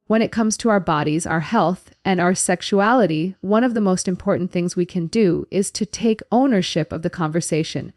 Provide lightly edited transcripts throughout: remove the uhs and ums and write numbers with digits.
When it comes to our bodies, our health, and our sexuality, one of the most important things we can do is to take ownership of the conversation.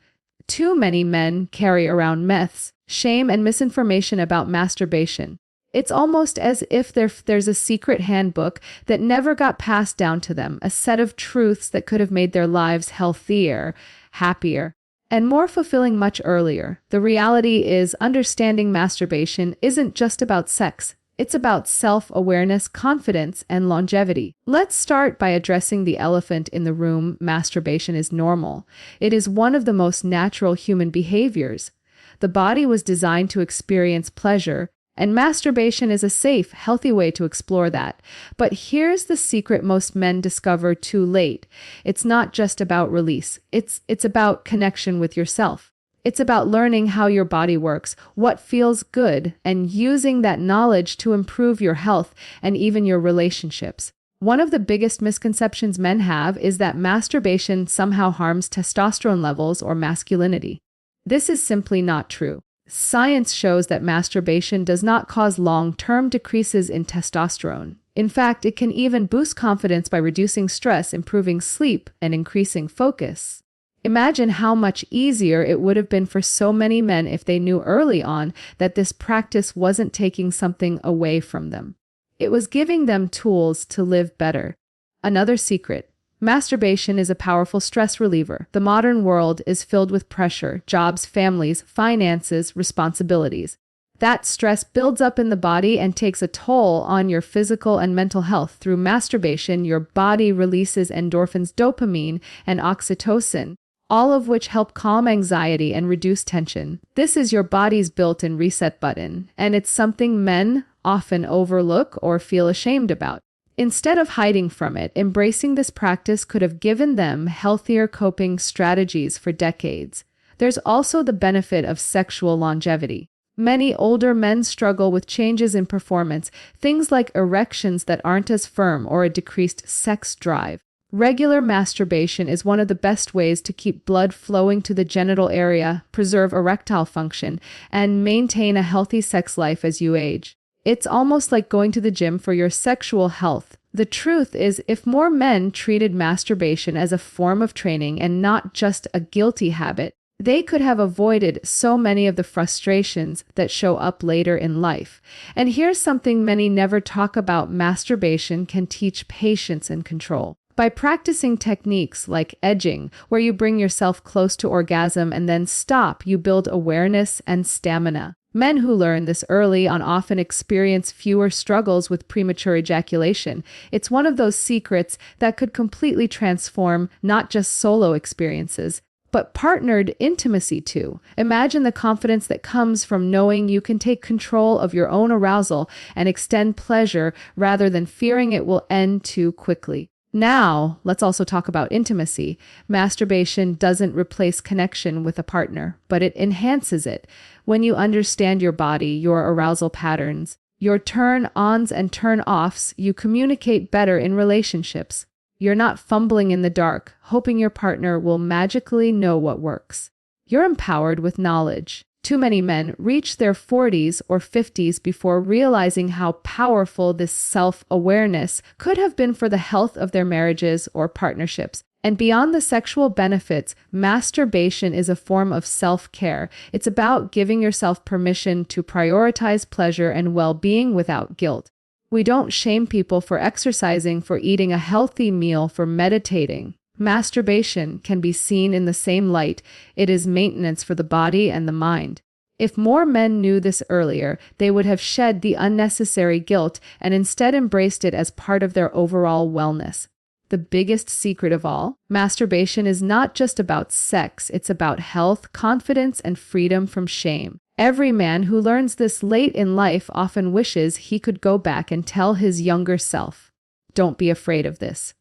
Too many men carry around myths, shame, and misinformation about masturbation. It's almost as if there's a secret handbook that never got passed down to them, a set of truths that could have made their lives healthier, happier, and more fulfilling much earlier. The reality is, understanding masturbation isn't just about sex. It's about self-awareness, confidence, and longevity. Let's start by addressing the elephant in the room. Masturbation is normal. It is one of the most natural human behaviors. The body was designed to experience pleasure, and masturbation is a safe, healthy way to explore that. But here's the secret most men discover too late. It's not just about release. It's about connection with yourself. It's about learning how your body works, what feels good, and using that knowledge to improve your health and even your relationships. One of the biggest misconceptions men have is that masturbation somehow harms testosterone levels or masculinity. This is simply not true. Science shows that masturbation does not cause long-term decreases in testosterone. In fact, it can even boost confidence by reducing stress, improving sleep, and increasing focus. Imagine how much easier it would have been for so many men if they knew early on that this practice wasn't taking something away from them. It was giving them tools to live better. Another secret: masturbation is a powerful stress reliever. The modern world is filled with pressure, jobs, families, finances, responsibilities. That stress builds up in the body and takes a toll on your physical and mental health. Through masturbation, your body releases endorphins, dopamine, and oxytocin, all of which help calm anxiety and reduce tension. This is your body's built-in reset button, and it's something men often overlook or feel ashamed about. Instead of hiding from it, embracing this practice could have given them healthier coping strategies for decades. There's also the benefit of sexual longevity. Many older men struggle with changes in performance, things like erections that aren't as firm or a decreased sex drive. Regular masturbation is one of the best ways to keep blood flowing to the genital area, preserve erectile function, and maintain a healthy sex life as you age. It's almost like going to the gym for your sexual health. The truth is, if more men treated masturbation as a form of training and not just a guilty habit, they could have avoided so many of the frustrations that show up later in life. And here's something many never talk about: masturbation can teach patience and control. By practicing techniques like edging, where you bring yourself close to orgasm and then stop, you build awareness and stamina. Men who learn this early on often experience fewer struggles with premature ejaculation. It's one of those secrets that could completely transform not just solo experiences, but partnered intimacy too. Imagine the confidence that comes from knowing you can take control of your own arousal and extend pleasure rather than fearing it will end too quickly. Now, let's also talk about intimacy. Masturbation doesn't replace connection with a partner, but it enhances it. When you understand your body, your arousal patterns, your turn-ons and turn-offs, you communicate better in relationships. You're not fumbling in the dark, hoping your partner will magically know what works. You're empowered with knowledge. Too many men reach their 40s or 50s before realizing how powerful this self-awareness could have been for the health of their marriages or partnerships. And beyond the sexual benefits, masturbation is a form of self-care. It's about giving yourself permission to prioritize pleasure and well-being without guilt. We don't shame people for exercising, for eating a healthy meal, for meditating. Masturbation can be seen in the same light. It is maintenance for the body and the mind. If more men knew this earlier, they would have shed the unnecessary guilt and instead embraced it as part of their overall wellness. The biggest secret of all, masturbation is not just about sex, it's about health, confidence, and freedom from shame. Every man who learns this late in life often wishes he could go back and tell his younger self, "Don't be afraid of this.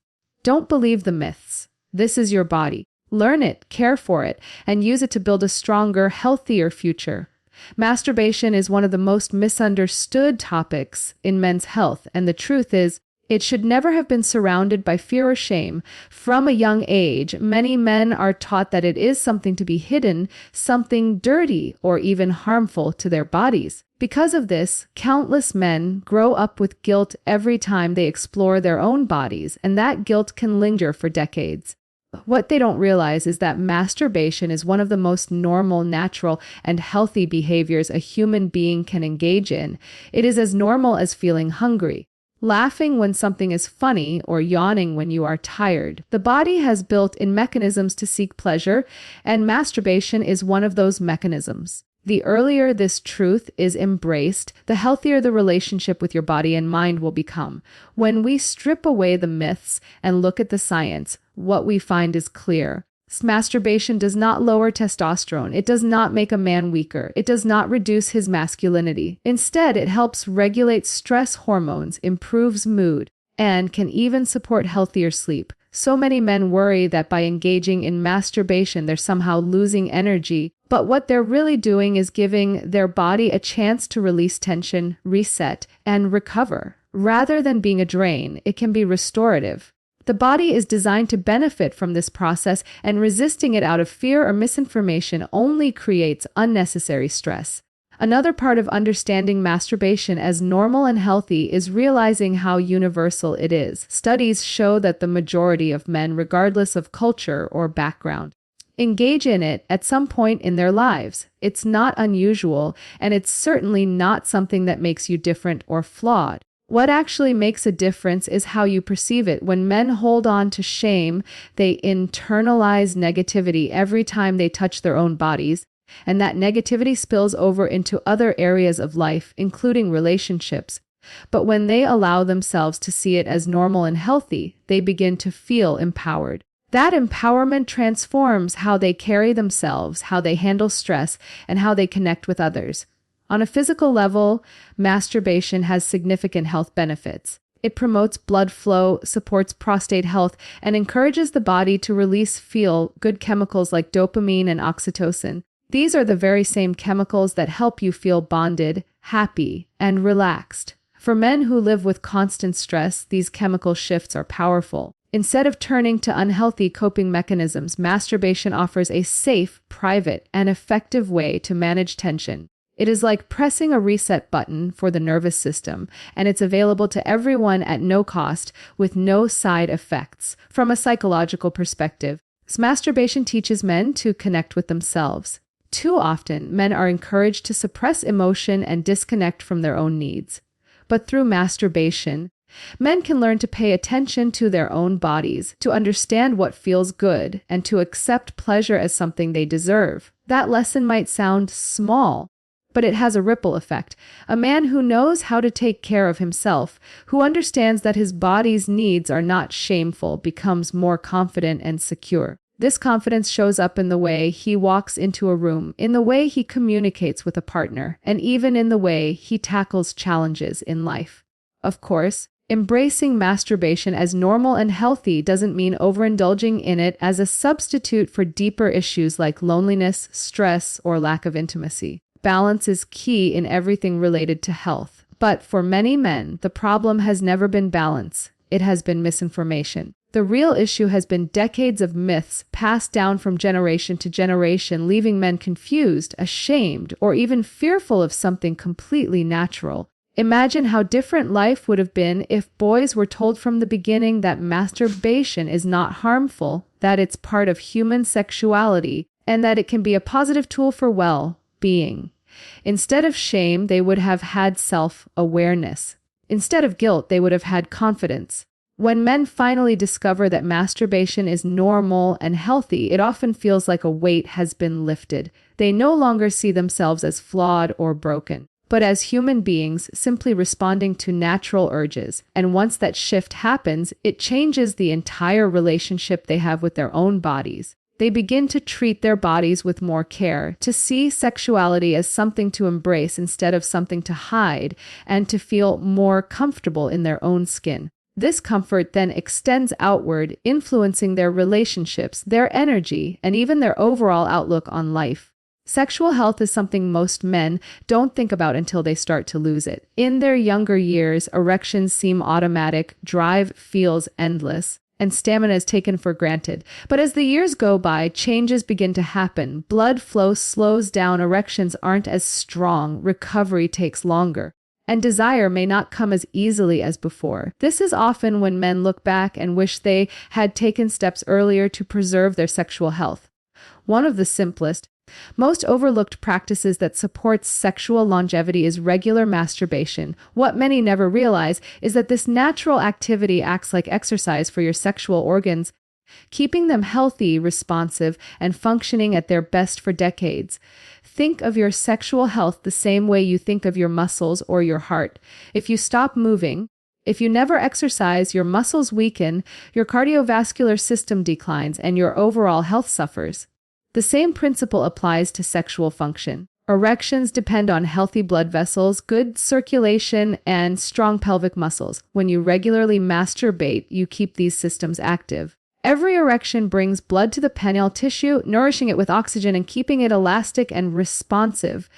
Don't believe the myths. This is your body. Learn it, care for it, and use it to build a stronger, healthier future." Masturbation is one of the most misunderstood topics in men's health, and the truth is, It should never have been surrounded by fear or shame. From a young age, many men are taught that it is something to be hidden, something dirty, or even harmful to their bodies. Because of this, countless men grow up with guilt every time they explore their own bodies, and that guilt can linger for decades. What they don't realize is that masturbation is one of the most normal, natural, and healthy behaviors a human being can engage in. It is as normal as feeling hungry, laughing when something is funny, or yawning when you are tired. The body has built-in mechanisms to seek pleasure, and masturbation is one of those mechanisms. The earlier this truth is embraced, the healthier the relationship with your body and mind will become. When we strip away the myths and look at the science, what we find is clear. Masturbation does not lower testosterone. It does not make a man weaker. It does not reduce his masculinity. Instead, it helps regulate stress hormones, improves mood, and can even support healthier sleep. So many men worry that by engaging in masturbation, they're somehow losing energy, but what they're really doing is giving their body a chance to release tension, reset, and recover. Rather than being a drain, it can be restorative. The body is designed to benefit from this process, and resisting it out of fear or misinformation only creates unnecessary stress. Another part of understanding masturbation as normal and healthy is realizing how universal it is. Studies show that the majority of men, regardless of culture or background, engage in it at some point in their lives. It's not unusual, and it's certainly not something that makes you different or flawed. What actually makes a difference is how you perceive it. When men hold on to shame, they internalize negativity every time they touch their own bodies, and that negativity spills over into other areas of life, including relationships. But when they allow themselves to see it as normal and healthy, they begin to feel empowered. That empowerment transforms how they carry themselves, how they handle stress, and how they connect with others. On a physical level, masturbation has significant health benefits. It promotes blood flow, supports prostate health, and encourages the body to release feel-good chemicals like dopamine and oxytocin. These are the very same chemicals that help you feel bonded, happy, and relaxed. For men who live with constant stress, these chemical shifts are powerful. Instead of turning to unhealthy coping mechanisms, masturbation offers a safe, private, and effective way to manage tension. It is like pressing a reset button for the nervous system, and it's available to everyone at no cost with no side effects. From a psychological perspective, masturbation teaches men to connect with themselves. Too often, men are encouraged to suppress emotion and disconnect from their own needs. But through masturbation, men can learn to pay attention to their own bodies, to understand what feels good, and to accept pleasure as something they deserve. That lesson might sound small, but it has a ripple effect. A man who knows how to take care of himself, who understands that his body's needs are not shameful, becomes more confident and secure. This confidence shows up in the way he walks into a room, in the way he communicates with a partner, and even in the way he tackles challenges in life. Of course, embracing masturbation as normal and healthy doesn't mean overindulging in it as a substitute for deeper issues like loneliness, stress, or lack of intimacy. Balance is key in everything related to health. But for many men, the problem has never been balance. It has been misinformation. The real issue has been decades of myths passed down from generation to generation, leaving men confused, ashamed, or even fearful of something completely natural. Imagine how different life would have been if boys were told from the beginning that masturbation is not harmful, that it's part of human sexuality, and that it can be a positive tool for well-being. Instead of shame, they would have had self-awareness. Instead of guilt, they would have had confidence. When men finally discover that masturbation is normal and healthy, it often feels like a weight has been lifted. They no longer see themselves as flawed or broken, but as human beings simply responding to natural urges. And once that shift happens, it changes the entire relationship they have with their own bodies. They begin to treat their bodies with more care, to see sexuality as something to embrace instead of something to hide, and to feel more comfortable in their own skin. This comfort then extends outward, influencing their relationships, their energy, and even their overall outlook on life. Sexual health is something most men don't think about until they start to lose it. In their younger years, erections seem automatic, drive feels endless, and stamina is taken for granted. But as the years go by, changes begin to happen. Blood flow slows down, erections aren't as strong, recovery takes longer, and desire may not come as easily as before. This is often when men look back and wish they had taken steps earlier to preserve their sexual health. One of the simplest, most overlooked practices that supports sexual longevity is regular masturbation. What many never realize is that this natural activity acts like exercise for your sexual organs, keeping them healthy, responsive, and functioning at their best for decades. Think of your sexual health the same way you think of your muscles or your heart. If you stop moving, if you never exercise, your muscles weaken, your cardiovascular system declines, and your overall health suffers. The same principle applies to sexual function. Erections depend on healthy blood vessels, good circulation, and strong pelvic muscles. When you regularly masturbate, you keep these systems active. Every erection brings blood to the penile tissue, nourishing it with oxygen and keeping it elastic and responsive.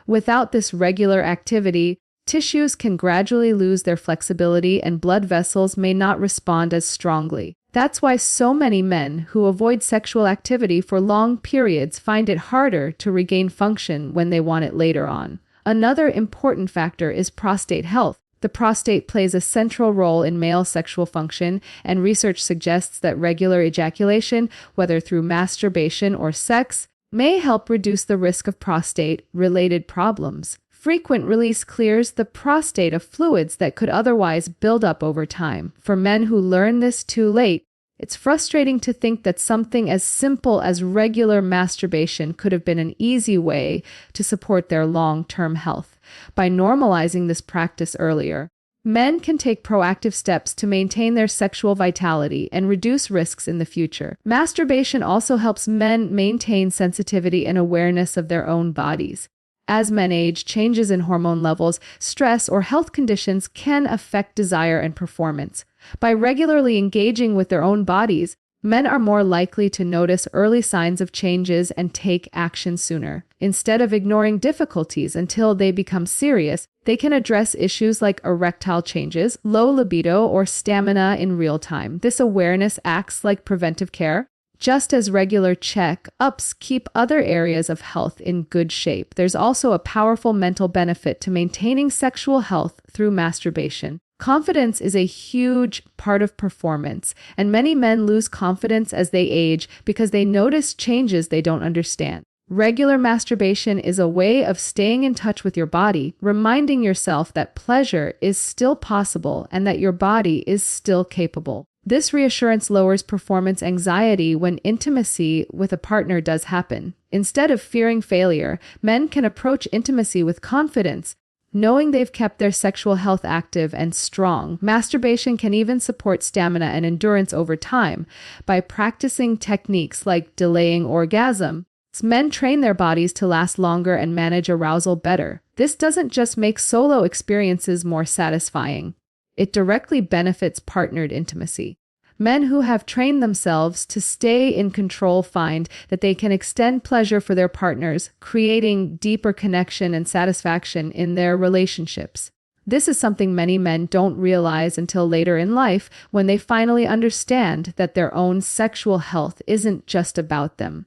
Without this regular activity, tissues can gradually lose their flexibility and blood vessels may not respond as strongly. That's why so many men who avoid sexual activity for long periods find it harder to regain function when they want it later on. Another important factor is prostate health. The prostate plays a central role in male sexual function, and research suggests that regular ejaculation, whether through masturbation or sex, may help reduce the risk of prostate-related problems. Frequent release clears the prostate of fluids that could otherwise build up over time. For men who learn this too late, it's frustrating to think that something as simple as regular masturbation could have been an easy way to support their long-term health. By normalizing this practice earlier, men can take proactive steps to maintain their sexual vitality and reduce risks in the future. Masturbation also helps men maintain sensitivity and awareness of their own bodies. As men age, changes in hormone levels, stress, or health conditions can affect desire and performance. By regularly engaging with their own bodies, men are more likely to notice early signs of changes and take action sooner. Instead of ignoring difficulties until they become serious, they can address issues like erectile changes, low libido, or stamina in real time. This awareness acts like preventive care. Just as regular check-ups keep other areas of health in good shape, there's also a powerful mental benefit to maintaining sexual health through masturbation. Confidence is a huge part of performance, and many men lose confidence as they age because they notice changes they don't understand. Regular masturbation is a way of staying in touch with your body, reminding yourself that pleasure is still possible and that your body is still capable. This reassurance lowers performance anxiety when intimacy with a partner does happen. Instead of fearing failure, men can approach intimacy with confidence, knowing they've kept their sexual health active and strong. Masturbation can even support stamina and endurance over time. By practicing techniques like delaying orgasm, men train their bodies to last longer and manage arousal better. This doesn't just make solo experiences more satisfying. It directly benefits partnered intimacy. Men who have trained themselves to stay in control find that they can extend pleasure for their partners, creating deeper connection and satisfaction in their relationships. This is something many men don't realize until later in life, when they finally understand that their own sexual health isn't just about them.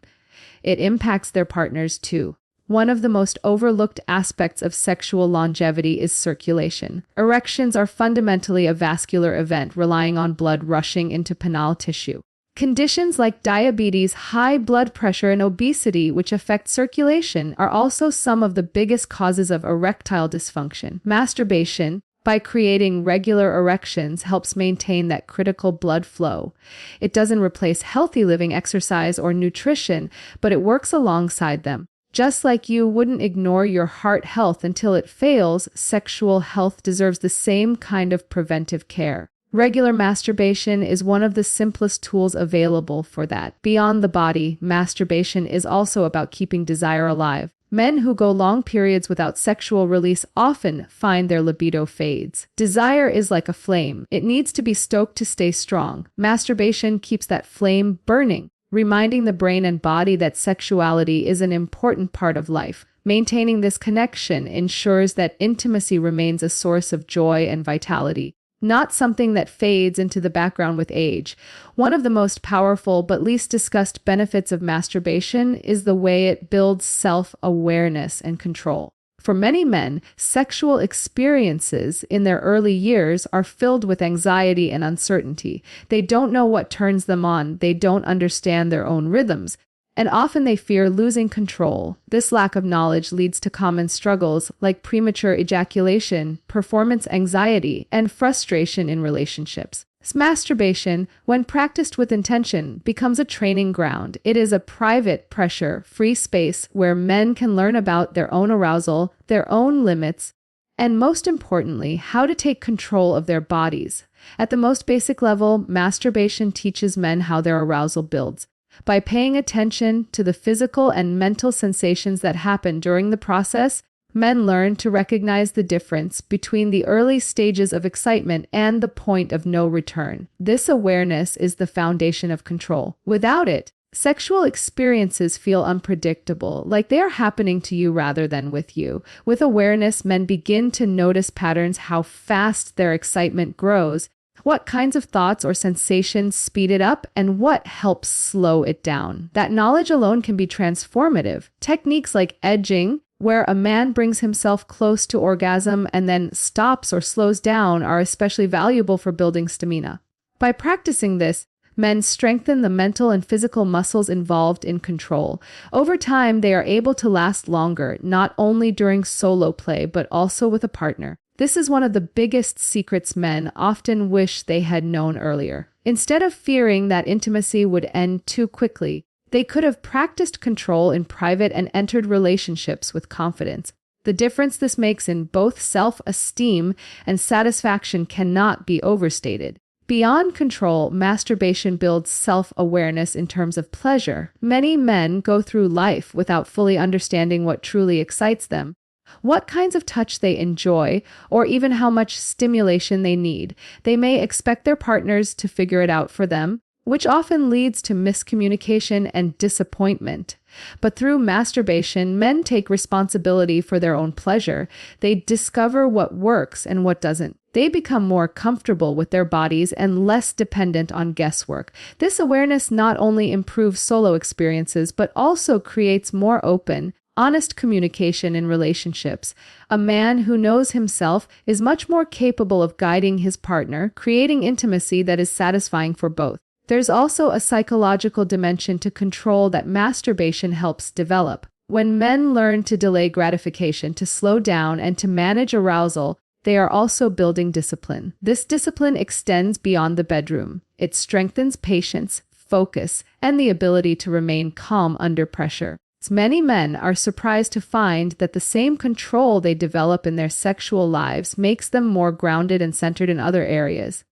It impacts their partners too. One of the most overlooked aspects of sexual longevity is circulation. Erections are fundamentally a vascular event relying on blood rushing into penile tissue. Conditions like diabetes, high blood pressure, and obesity, which affect circulation, are also some of the biggest causes of erectile dysfunction. Masturbation, by creating regular erections, helps maintain that critical blood flow. It doesn't replace healthy living, exercise, or nutrition, but it works alongside them. Just like you wouldn't ignore your heart health until it fails, sexual health deserves the same kind of preventive care. Regular masturbation is one of the simplest tools available for that. Beyond the body, masturbation is also about keeping desire alive. Men who go long periods without sexual release often find their libido fades. Desire is like a flame. It needs to be stoked to stay strong. Masturbation keeps that flame burning. reminding the brain and body that sexuality is an important part of life. Maintaining this connection ensures that intimacy remains a source of joy and vitality, not something that fades into the background with age. One of the most powerful but least discussed benefits of masturbation is the way it builds self-awareness and control. For many men, sexual experiences in their early years are filled with anxiety and uncertainty. They don't know what turns them on, they don't understand their own rhythms, and often they fear losing control. This lack of knowledge leads to common struggles like premature ejaculation, performance anxiety, and frustration in relationships. Masturbation, when practiced with intention, becomes a training ground. It is a private, pressure-free space where men can learn about their own arousal, their own limits, and most importantly, how to take control of their bodies. At the most basic level, masturbation teaches men how their arousal builds. By paying attention to the physical and mental sensations that happen during the process, men learn to recognize the difference between the early stages of excitement and the point of no return. This awareness is the foundation of control. Without it, sexual experiences feel unpredictable, like they are happening to you rather than with you. With awareness, men begin to notice patterns, how fast their excitement grows, what kinds of thoughts or sensations speed it up, and what helps slow it down. That knowledge alone can be transformative. Techniques like edging, where a man brings himself close to orgasm and then stops or slows down, are especially valuable for building stamina. By practicing this, men strengthen the mental and physical muscles involved in control. Over time, they are able to last longer, not only during solo play, but also with a partner. This is one of the biggest secrets men often wish they had known earlier. Instead of fearing that intimacy would end too quickly, they could have practiced control in private and entered relationships with confidence. The difference this makes in both self-esteem and satisfaction cannot be overstated. Beyond control, masturbation builds self-awareness in terms of pleasure. Many men go through life without fully understanding what truly excites them, what kinds of touch they enjoy, or even how much stimulation they need. They may expect their partners to figure it out for them, which often leads to miscommunication and disappointment. But through masturbation, men take responsibility for their own pleasure. They discover what works and what doesn't. They become more comfortable with their bodies and less dependent on guesswork. This awareness not only improves solo experiences, but also creates more open, honest communication in relationships. A man who knows himself is much more capable of guiding his partner, creating intimacy that is satisfying for both. There's also a psychological dimension to control that masturbation helps develop. When men learn to delay gratification, to slow down, and to manage arousal, they are also building discipline. This discipline extends beyond the bedroom. It strengthens patience, focus, and the ability to remain calm under pressure. Many men are surprised to find that the same control they develop in their sexual lives makes them more grounded and centered in other areas.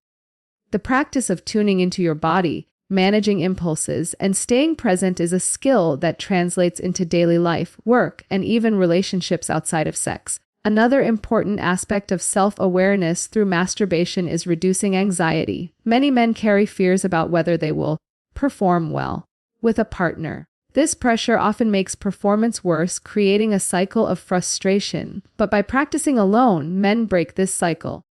The practice of tuning into your body, managing impulses, and staying present is a skill that translates into daily life, work, and even relationships outside of sex. Another important aspect of self-awareness through masturbation is reducing anxiety. Many men carry fears about whether they will perform well with a partner. This pressure often makes performance worse, creating a cycle of frustration. But by practicing alone, men break this cycle.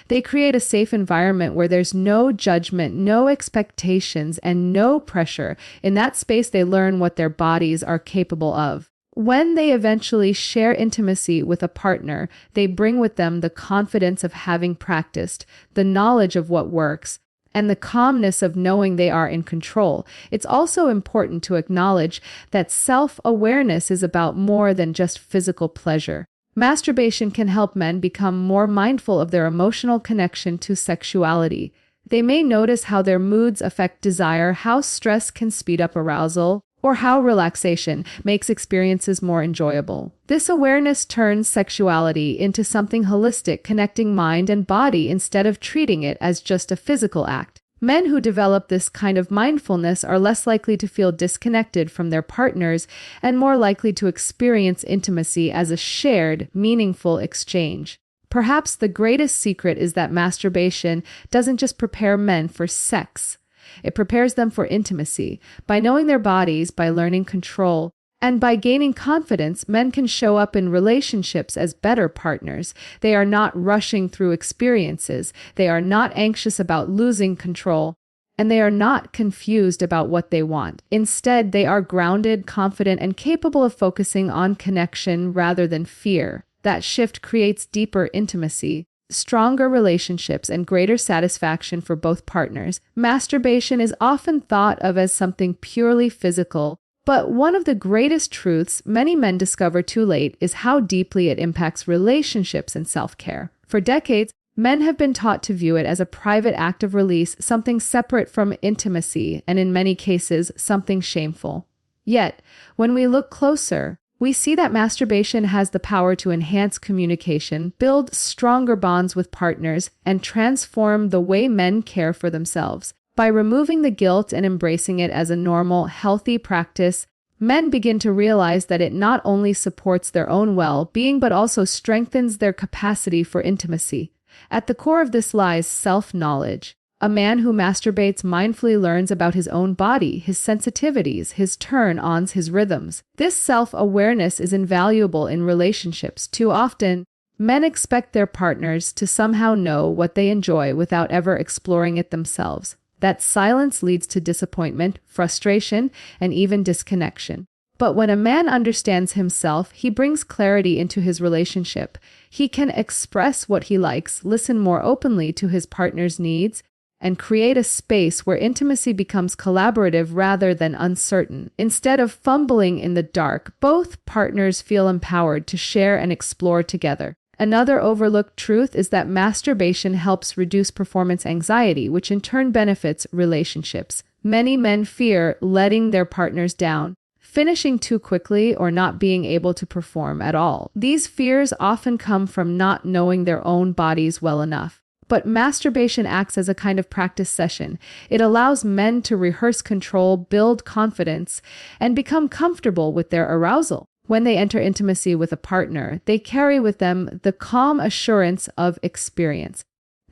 They create a safe environment where there's no judgment, no expectations, and no pressure. In that space, they learn what their bodies are capable of. When they eventually share intimacy with a partner, they bring with them the confidence of having practiced, the knowledge of what works, and the calmness of knowing they are in control. It's also important to acknowledge that self-awareness is about more than just physical pleasure. Masturbation can help men become more mindful of their emotional connection to sexuality. They may notice how their moods affect desire, how stress can speed up arousal, or how relaxation makes experiences more enjoyable. This awareness turns sexuality into something holistic, connecting mind and body instead of treating it as just a physical act. Men who develop this kind of mindfulness are less likely to feel disconnected from their partners and more likely to experience intimacy as a shared, meaningful exchange. Perhaps the greatest secret is that masturbation doesn't just prepare men for sex. It prepares them for intimacy. By knowing their bodies, by learning control, and by gaining confidence, men can show up in relationships as better partners. They are not rushing through experiences. They are not anxious about losing control. And they are not confused about what they want. Instead, they are grounded, confident, and capable of focusing on connection rather than fear. That shift creates deeper intimacy, stronger relationships, and greater satisfaction for both partners. Masturbation is often thought of as something purely physical, but one of the greatest truths many men discover too late is how deeply it impacts relationships and self-care. For decades, men have been taught to view it as a private act of release, something separate from intimacy, and in many cases, something shameful. Yet, when we look closer, we see that masturbation has the power to enhance communication, build stronger bonds with partners, and transform the way men care for themselves. By removing the guilt and embracing it as a normal, healthy practice, men begin to realize that it not only supports their own well-being but also strengthens their capacity for intimacy. At the core of this lies self-knowledge. A man who masturbates mindfully learns about his own body, his sensitivities, his turn-ons, his rhythms. This self-awareness is invaluable in relationships. Too often, men expect their partners to somehow know what they enjoy without ever exploring it themselves. That silence leads to disappointment, frustration, and even disconnection. But when a man understands himself, he brings clarity into his relationship. He can express what he likes, listen more openly to his partner's needs, and create a space where intimacy becomes collaborative rather than uncertain. Instead of fumbling in the dark, both partners feel empowered to share and explore together. Another overlooked truth is that masturbation helps reduce performance anxiety, which in turn benefits relationships. Many men fear letting their partners down, finishing too quickly, or not being able to perform at all. These fears often come from not knowing their own bodies well enough. But masturbation acts as a kind of practice session. It allows men to rehearse control, build confidence, and become comfortable with their arousal. When they enter intimacy with a partner, they carry with them the calm assurance of experience.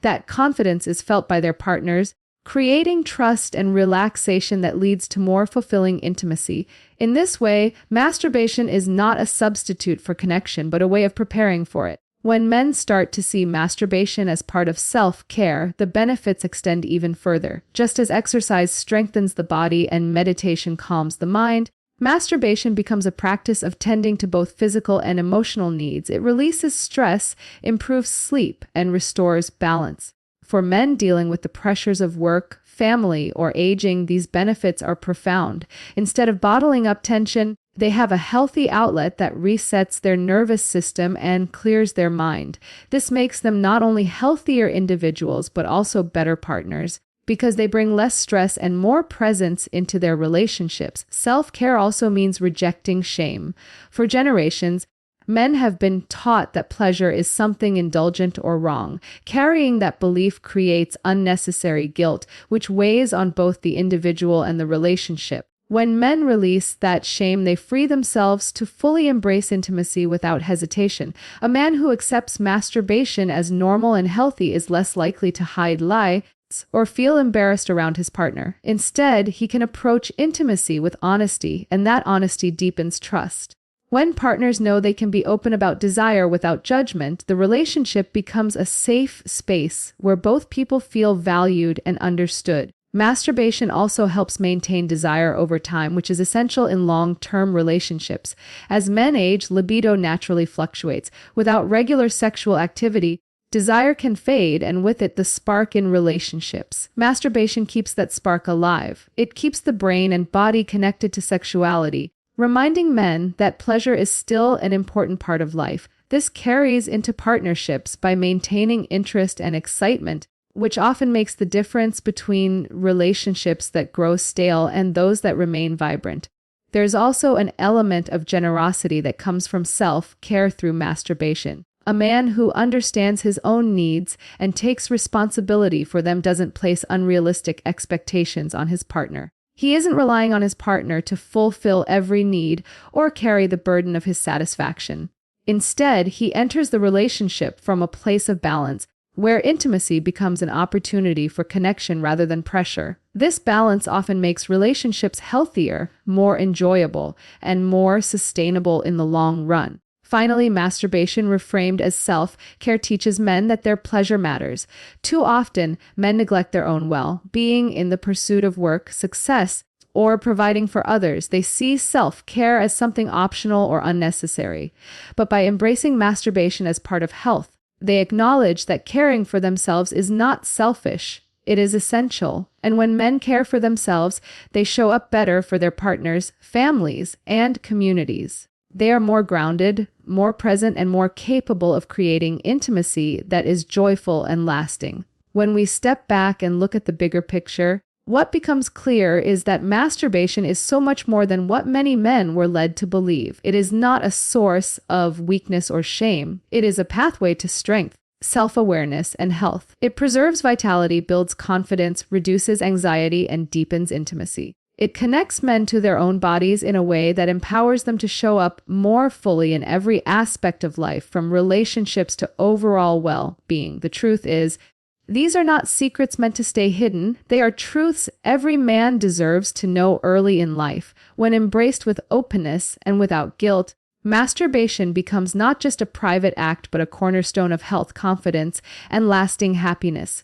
That confidence is felt by their partners, creating trust and relaxation that leads to more fulfilling intimacy. In this way, masturbation is not a substitute for connection, but a way of preparing for it. When men start to see masturbation as part of self-care, the benefits extend even further. Just as exercise strengthens the body and meditation calms the mind, masturbation becomes a practice of tending to both physical and emotional needs. It releases stress, improves sleep, and restores balance. For men dealing with the pressures of work, family, or aging, these benefits are profound. Instead of bottling up tension, they have a healthy outlet that resets their nervous system and clears their mind. This makes them not only healthier individuals, but also better partners, because they bring less stress and more presence into their relationships. Self-care also means rejecting shame. For generations, men have been taught that pleasure is something indulgent or wrong. Carrying that belief creates unnecessary guilt, which weighs on both the individual and the relationship. When men release that shame, they free themselves to fully embrace intimacy without hesitation. A man who accepts masturbation as normal and healthy is less likely to hide lies or feel embarrassed around his partner. Instead, he can approach intimacy with honesty, and that honesty deepens trust. When partners know they can be open about desire without judgment, the relationship becomes a safe space where both people feel valued and understood. Masturbation also helps maintain desire over time, which is essential in long-term relationships. As men age, libido naturally fluctuates. Without regular sexual activity, desire can fade, and with it, the spark in relationships. Masturbation keeps that spark alive. It keeps the brain and body connected to sexuality, reminding men that pleasure is still an important part of life. This carries into partnerships by maintaining interest and excitement, which often makes the difference between relationships that grow stale and those that remain vibrant. There's also an element of generosity that comes from self-care through masturbation. A man who understands his own needs and takes responsibility for them doesn't place unrealistic expectations on his partner. He isn't relying on his partner to fulfill every need or carry the burden of his satisfaction. Instead, he enters the relationship from a place of balance, where intimacy becomes an opportunity for connection rather than pressure. This balance often makes relationships healthier, more enjoyable, and more sustainable in the long run. Finally, masturbation reframed as self-care teaches men that their pleasure matters. Too often, men neglect their own well-being in the pursuit of work, success, or providing for others. They see self-care as something optional or unnecessary. But by embracing masturbation as part of health, they acknowledge that caring for themselves is not selfish. It is essential. And when men care for themselves, they show up better for their partners, families, and communities. They are more grounded, more present, and more capable of creating intimacy that is joyful and lasting. When we step back and look at the bigger picture, what becomes clear is that masturbation is so much more than what many men were led to believe. It is not a source of weakness or shame. It is a pathway to strength, self-awareness, and health. It preserves vitality, builds confidence, reduces anxiety, and deepens intimacy. It connects men to their own bodies in a way that empowers them to show up more fully in every aspect of life, from relationships to overall well-being. The truth is, these are not secrets meant to stay hidden. They are truths every man deserves to know early in life. When embraced with openness and without guilt, masturbation becomes not just a private act, but a cornerstone of health, confidence, and lasting happiness.